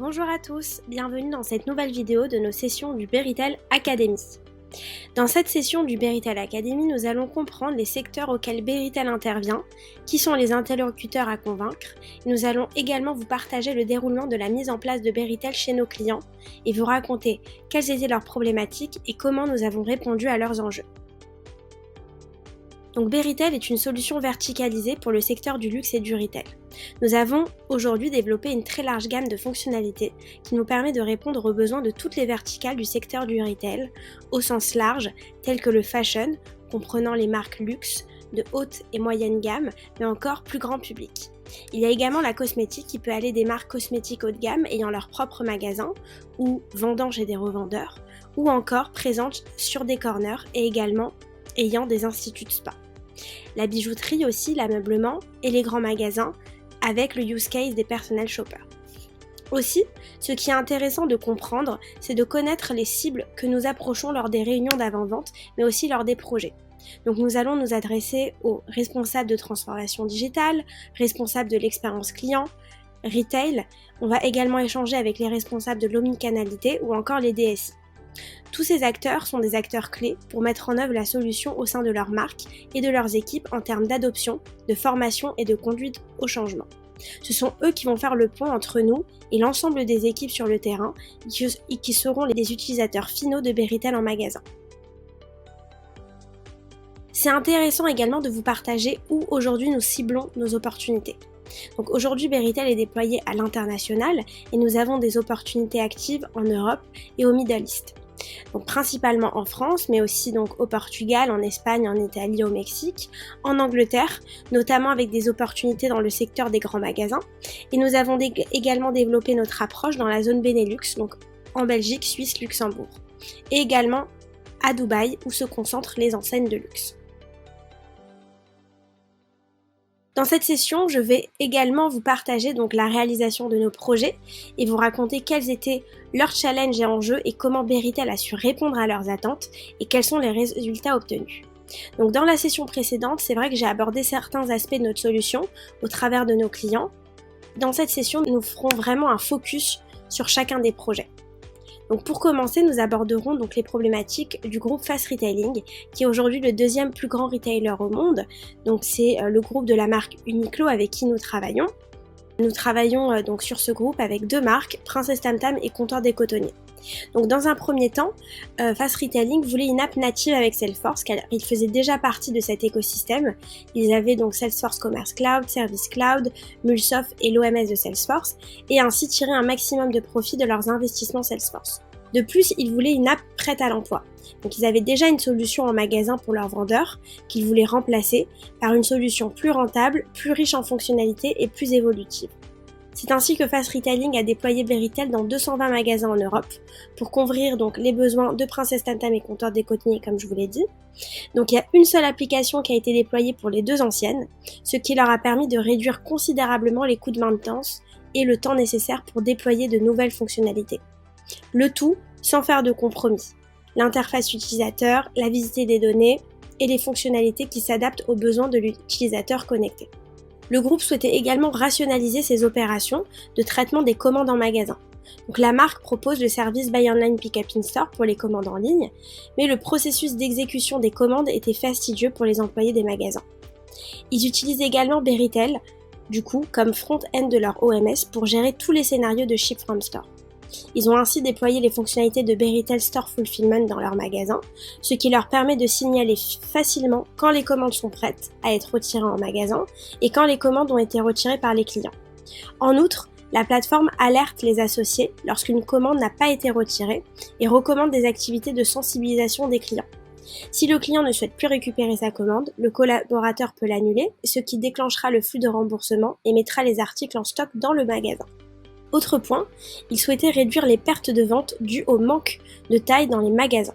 Bonjour à tous, bienvenue dans cette nouvelle vidéo de nos sessions du Beritel Academy. Dans cette session du Beritel Academy, nous allons comprendre les secteurs auxquels Beritel intervient, qui sont les interlocuteurs à convaincre. Nous allons également vous partager le déroulement de la mise en place de Beritel chez nos clients et vous raconter quelles étaient leurs problématiques et comment nous avons répondu à leurs enjeux. Donc Beritel est une solution verticalisée pour le secteur du luxe et du retail. Nous avons aujourd'hui développé une très large gamme de fonctionnalités qui nous permet de répondre aux besoins de toutes les verticales du secteur du retail, au sens large, telles que le fashion, comprenant les marques luxe, de haute et moyenne gamme, mais encore plus grand public. Il y a également la cosmétique qui peut aller des marques cosmétiques haut de gamme ayant leur propre magasin, ou vendant chez des revendeurs, ou encore présentes sur des corners et également ayant des instituts de spa. La bijouterie aussi, l'ameublement et les grands magasins avec le use case des personnel shoppers. Aussi, ce qui est intéressant de comprendre, c'est de connaître les cibles que nous approchons lors des réunions d'avant-vente, mais aussi lors des projets. Donc nous allons nous adresser aux responsables de transformation digitale, responsables de l'expérience client, retail. On va également échanger avec les responsables de l'omnicanalité ou encore les DSI. Tous ces acteurs sont des acteurs clés pour mettre en œuvre la solution au sein de leur marque et de leurs équipes en termes d'adoption, de formation et de conduite au changement. Ce sont eux qui vont faire le pont entre nous et l'ensemble des équipes sur le terrain et qui seront les utilisateurs finaux de Beritel en magasin. C'est intéressant également de vous partager où aujourd'hui nous ciblons nos opportunités. Donc aujourd'hui Beritel est déployé à l'international et nous avons des opportunités actives en Europe et au Middle East. Donc principalement en France, mais aussi donc au Portugal, en Espagne, en Italie, au Mexique, en Angleterre, notamment avec des opportunités dans le secteur des grands magasins. Et nous avons également développé notre approche dans la zone Benelux, donc en Belgique, Suisse, Luxembourg. Et également à Dubaï, où se concentrent les enseignes de luxe. Dans cette session, je vais également vous partager donc la réalisation de nos projets et vous raconter quels étaient leurs challenges et enjeux et comment Beritel a su répondre à leurs attentes et quels sont les résultats obtenus. Donc dans la session précédente, c'est vrai que j'ai abordé certains aspects de notre solution au travers de nos clients. Dans cette session, nous ferons vraiment un focus sur chacun des projets. Donc pour commencer, nous aborderons donc les problématiques du groupe Fast Retailing, qui est aujourd'hui le deuxième plus grand retailer au monde. Donc c'est le groupe de la marque Uniqlo avec qui nous travaillons. Nous travaillons donc sur ce groupe avec deux marques, Princesse Tam Tam et Comptoir des Cotonniers. Donc dans un premier temps, Fast Retailing voulait une app native avec Salesforce car ils faisaient déjà partie de cet écosystème. Ils avaient donc Salesforce Commerce Cloud, Service Cloud, Mulsoft et l'OMS de Salesforce et ainsi tirer un maximum de profit de leurs investissements Salesforce. De plus, ils voulaient une app prête à l'emploi. Donc ils avaient déjà une solution en magasin pour leurs vendeurs qu'ils voulaient remplacer par une solution plus rentable, plus riche en fonctionnalités et plus évolutive. C'est ainsi que Fast Retailing a déployé Beritel dans 220 magasins en Europe pour couvrir donc les besoins de Princesse Tam Tam et Comptoir des Cotonniers comme je vous l'ai dit. Donc il y a une seule application qui a été déployée pour les deux anciennes, ce qui leur a permis de réduire considérablement les coûts de maintenance et le temps nécessaire pour déployer de nouvelles fonctionnalités. Le tout sans faire de compromis. L'interface utilisateur, la visite des données et les fonctionnalités qui s'adaptent aux besoins de l'utilisateur connecté. Le groupe souhaitait également rationaliser ses opérations de traitement des commandes en magasin. Donc la marque propose le service Buy Online Pick Up in Store pour les commandes en ligne, mais le processus d'exécution des commandes était fastidieux pour les employés des magasins. Ils utilisent également Beritel, du coup, comme front-end de leur OMS pour gérer tous les scénarios de Ship from Store. Ils ont ainsi déployé les fonctionnalités de Beritel Store Fulfillment dans leur magasin, ce qui leur permet de signaler facilement quand les commandes sont prêtes à être retirées en magasin et quand les commandes ont été retirées par les clients. En outre, la plateforme alerte les associés lorsqu'une commande n'a pas été retirée et recommande des activités de sensibilisation des clients. Si le client ne souhaite plus récupérer sa commande, le collaborateur peut l'annuler, ce qui déclenchera le flux de remboursement et mettra les articles en stock dans le magasin. Autre point, ils souhaitaient réduire les pertes de vente dues au manque de taille dans les magasins.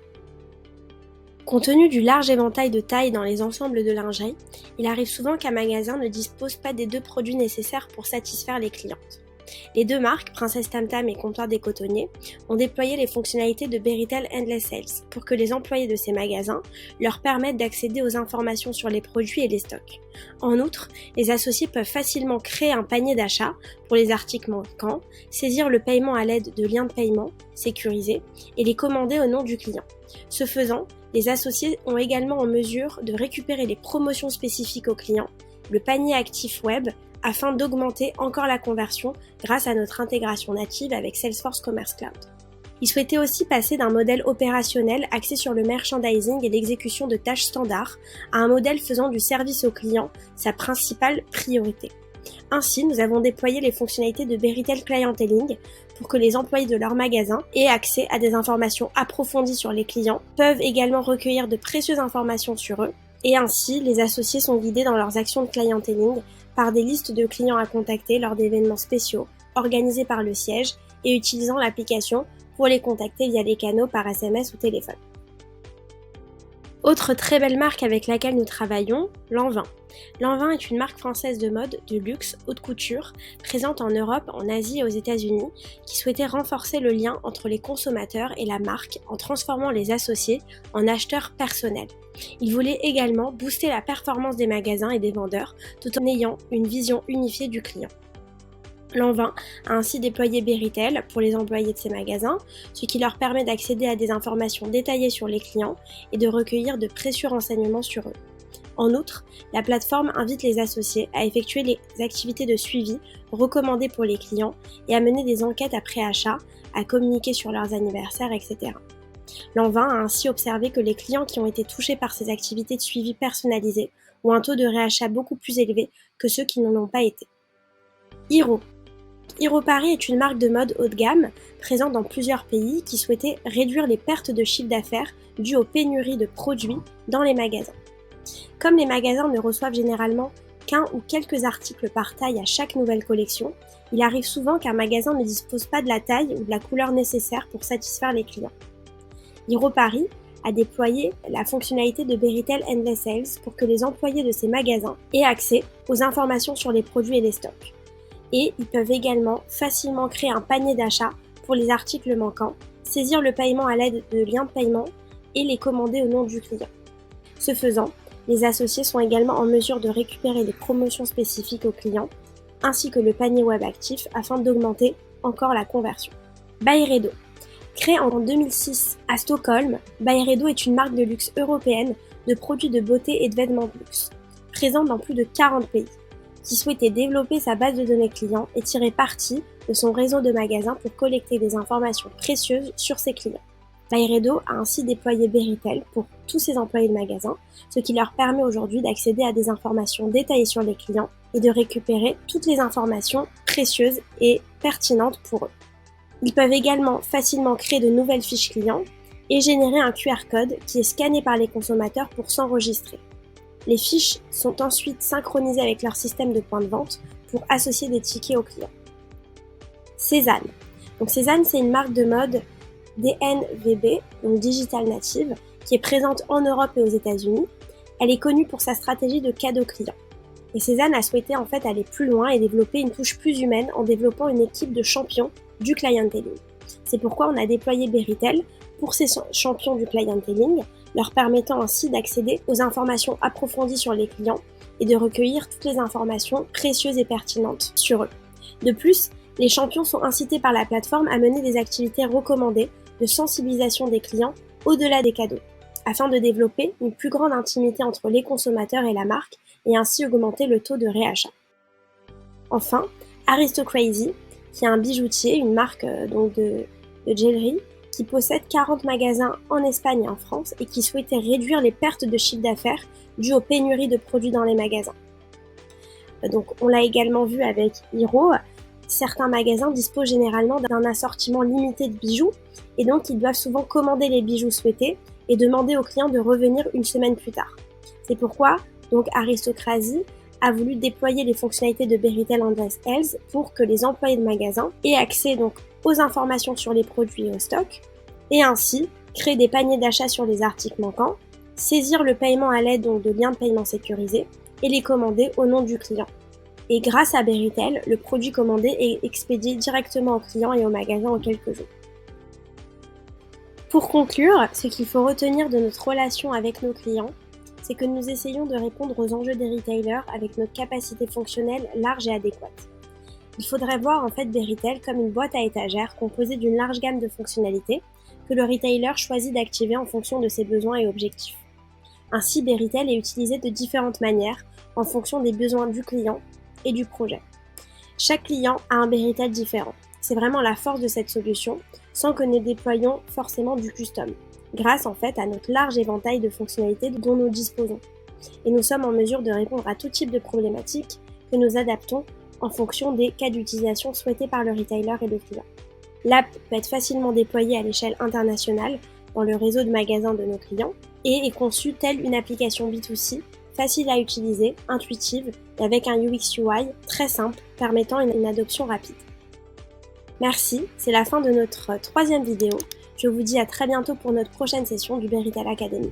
Compte tenu du large éventail de tailles dans les ensembles de lingerie, il arrive souvent qu'un magasin ne dispose pas des deux produits nécessaires pour satisfaire les clientes. Les deux marques, Princesse Tam Tam et Comptoir des Cotonniers, ont déployé les fonctionnalités de Beritel Endless Sales pour que les employés de ces magasins leur permettent d'accéder aux informations sur les produits et les stocks. En outre, les associés peuvent facilement créer un panier d'achat pour les articles manquants, saisir le paiement à l'aide de liens de paiement sécurisés et les commander au nom du client. Ce faisant, les associés ont également en mesure de récupérer les promotions spécifiques aux clients, le panier actif web, afin d'augmenter encore la conversion grâce à notre intégration native avec Salesforce Commerce Cloud. Ils souhaitaient aussi passer d'un modèle opérationnel axé sur le merchandising et l'exécution de tâches standards à un modèle faisant du service au client sa principale priorité. Ainsi, nous avons déployé les fonctionnalités de Beritel Clienteling pour que les employés de leur magasin aient accès à des informations approfondies sur les clients, peuvent également recueillir de précieuses informations sur eux, et ainsi, les associés sont guidés dans leurs actions de clienteling par des listes de clients à contacter lors d'événements spéciaux organisés par le siège et utilisant l'application pour les contacter via des canaux par SMS ou téléphone. Autre très belle marque avec laquelle nous travaillons, Lanvin. Lanvin est une marque française de mode, de luxe, haute couture, présente en Europe, en Asie et aux États-Unis, qui souhaitait renforcer le lien entre les consommateurs et la marque en transformant les associés en acheteurs personnels. Il voulait également booster la performance des magasins et des vendeurs tout en ayant une vision unifiée du client. Lanvin a ainsi déployé Beritel pour les employés de ses magasins, ce qui leur permet d'accéder à des informations détaillées sur les clients et de recueillir de précieux renseignements sur eux. En outre, la plateforme invite les associés à effectuer les activités de suivi recommandées pour les clients et à mener des enquêtes après achat, à communiquer sur leurs anniversaires, etc. Lanvin a ainsi observé que les clients qui ont été touchés par ces activités de suivi personnalisées ont un taux de réachat beaucoup plus élevé que ceux qui n'en ont pas été. Hiro. Hiro Paris est une marque de mode haut de gamme, présente dans plusieurs pays, qui souhaitait réduire les pertes de chiffre d'affaires dues aux pénuries de produits dans les magasins. Comme les magasins ne reçoivent généralement qu'un ou quelques articles par taille à chaque nouvelle collection, il arrive souvent qu'un magasin ne dispose pas de la taille ou de la couleur nécessaire pour satisfaire les clients. Hiro Paris a déployé la fonctionnalité de Beritel Endless Sales pour que les employés de ces magasins aient accès aux informations sur les produits et les stocks. Et ils peuvent également facilement créer un panier d'achat pour les articles manquants, saisir le paiement à l'aide de liens de paiement et les commander au nom du client. Ce faisant, les associés sont également en mesure de récupérer les promotions spécifiques aux clients, ainsi que le panier web actif afin d'augmenter encore la conversion. Byredo. Créée en 2006 à Stockholm, Byredo est une marque de luxe européenne de produits de beauté et de vêtements de luxe, présente dans plus de 40 pays, qui souhaitait développer sa base de données clients et tirer parti de son réseau de magasins pour collecter des informations précieuses sur ses clients. Byredo a ainsi déployé Beritel pour tous ses employés de magasins, ce qui leur permet aujourd'hui d'accéder à des informations détaillées sur les clients et de récupérer toutes les informations précieuses et pertinentes pour eux. Ils peuvent également facilement créer de nouvelles fiches clients et générer un QR code qui est scanné par les consommateurs pour s'enregistrer. Les fiches sont ensuite synchronisées avec leur système de point de vente pour associer des tickets aux clients. Cézanne. Donc Cézanne, c'est une marque de mode DNVB, donc Digital Native, qui est présente en Europe et aux États-Unis. Elle est connue pour sa stratégie de cadeau client. Et Cézanne a souhaité en fait aller plus loin et développer une touche plus humaine en développant une équipe de champions du clienteling. C'est pourquoi on a déployé Beritel pour ces champions du clienteling, leur permettant ainsi d'accéder aux informations approfondies sur les clients et de recueillir toutes les informations précieuses et pertinentes sur eux. De plus, les champions sont incités par la plateforme à mener des activités recommandées de sensibilisation des clients au-delà des cadeaux, afin de développer une plus grande intimité entre les consommateurs et la marque et ainsi augmenter le taux de réachat. Enfin, Aristocrazy, qui est un bijoutier, une marque de jewelry, qui possède 40 magasins en Espagne et en France et qui souhaitait réduire les pertes de chiffre d'affaires dues aux pénuries de produits dans les magasins. Donc on l'a également vu avec Hiro, certains magasins disposent généralement d'un assortiment limité de bijoux et donc ils doivent souvent commander les bijoux souhaités et demander aux clients de revenir une semaine plus tard. C'est pourquoi donc Aristocrazy a voulu déployer les fonctionnalités de Beritel Endless Sales pour que les employés de magasins aient accès donc aux informations sur les produits et au stock, et ainsi créer des paniers d'achat sur les articles manquants, saisir le paiement à l'aide donc de liens de paiement sécurisés et les commander au nom du client. Et grâce à Beritel, le produit commandé est expédié directement aux clients et aux magasins en quelques jours. Pour conclure, ce qu'il faut retenir de notre relation avec nos clients, c'est que nous essayons de répondre aux enjeux des retailers avec notre capacité fonctionnelle large et adéquate. Il faudrait voir en fait Beritel comme une boîte à étagères composée d'une large gamme de fonctionnalités que le retailer choisit d'activer en fonction de ses besoins et objectifs. Ainsi, Beritel est utilisé de différentes manières en fonction des besoins du client et du projet. Chaque client a un Beritel différent. C'est vraiment la force de cette solution, sans que nous déployions forcément du custom, grâce en fait à notre large éventail de fonctionnalités dont nous disposons. Et nous sommes en mesure de répondre à tout type de problématiques que nous adaptons en fonction des cas d'utilisation souhaités par le retailer et le client. L'app peut être facilement déployée à l'échelle internationale dans le réseau de magasins de nos clients et est conçue telle une application B2C, facile à utiliser, intuitive et avec un UX/UI très simple permettant une adoption rapide. Merci, c'est la fin de notre 3e vidéo. Je vous dis à très bientôt pour notre prochaine session du Beritel Academy.